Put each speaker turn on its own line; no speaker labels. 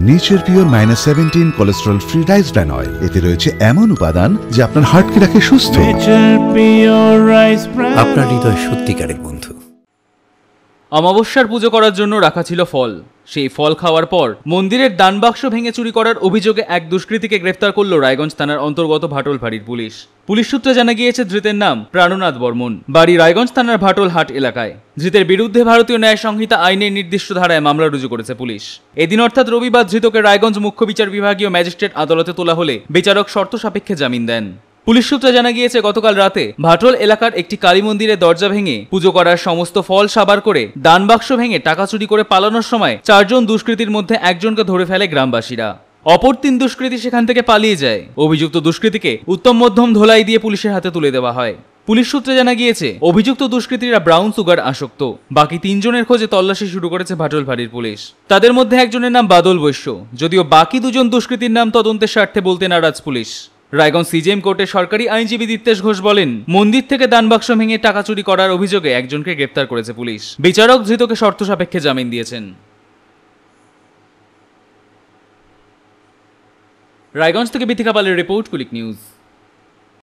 Nature pure -17 cholesterol free rice bran oil. এতে রয়েছে এমন উপাদান যা আপনার হার্টকে রাখে সুস্থ।
আপনার হৃদয় সত্যিকারের বন্ধু।
অমাবস্যার পুজো করার জন্য রাখা ছিল ফল। সেই ফল খাওয়ার পর মন্দিরের দানবাক্স ভেঙে চুরি করার অভিযোগে এক দুষ্কৃতীকে গ্রেফতার করল রায়গঞ্জ থানার অন্তর্গত ভাটল ফাঁড়ির পুলিশ। পুলিশ সূত্রে জানা গিয়েছে ধৃতের নাম প্রাণনাথ বর্মন, বাড়ি রায়গঞ্জ থানার ভাটল হাট এলাকায়। ধৃতের বিরুদ্ধে ভারতীয় ন্যায় সংহিতা আইনের নির্দিষ্ট ধারায় মামলা রুজু করেছে পুলিশ। এদিন অর্থাৎ রবিবার ধৃতকে রায়গঞ্জ মুখ্য বিচার বিভাগীয় ম্যাজিস্ট্রেট আদালতে তোলা হলে বিচারক শর্ত সাপেক্ষে জামিন দেন। পুলিশ সূত্রে জানা গিয়েছে গতকাল রাতে ভাটল এলাকার একটি কালী মন্দিরের দরজা ভেঙে পুজো করার সমস্ত ফল সাবার করে দানবাক্স ভেঙে টাকা চুরি করে পালানোর সময় 4 জন দুষ্কৃতীর মধ্যে একজনকে ধরে ফেলে গ্রামবাসীরা। অপর 3 দুষ্কৃতী সেখান থেকে পালিয়ে যায়। অভিযুক্ত দুষ্কৃতীকে উত্তম মধ্যম ধোলাই দিয়ে পুলিশের হাতে তুলে দেওয়া হয়। পুলিশ সূত্রে জানা গিয়েছে অভিযুক্ত দুষ্কৃতীরা ব্রাউন সুগার আসক্ত। বাকি 3 জনের খোঁজে তল্লাশি শুরু করেছে ভাটল ফাঁড়ির পুলিশ। তাদের মধ্যে একজনের নাম বাদল বৈশ্য, যদিও বাকি 2 জন দুষ্কৃতীর নাম তদন্তের স্বার্থে বলতে নারাজ পুলিশ। রায়গঞ্জ সিজিএম কোর্টের সরকারি আইনজীবী দীপ্তেশ ঘোষ বলেন, মন্দির থেকে দানবাক্স ভেঙে টাকা চুরি করার অভিযোগে একজনকে গ্রেফতার করেছে পুলিশ। বিচারক ধৃতকে শর্ত সাপেক্ষে জামিন দিয়েছেন। রায়গঞ্জ থেকে বিথিকা পালের রিপোর্ট, কুলিক নিউজ।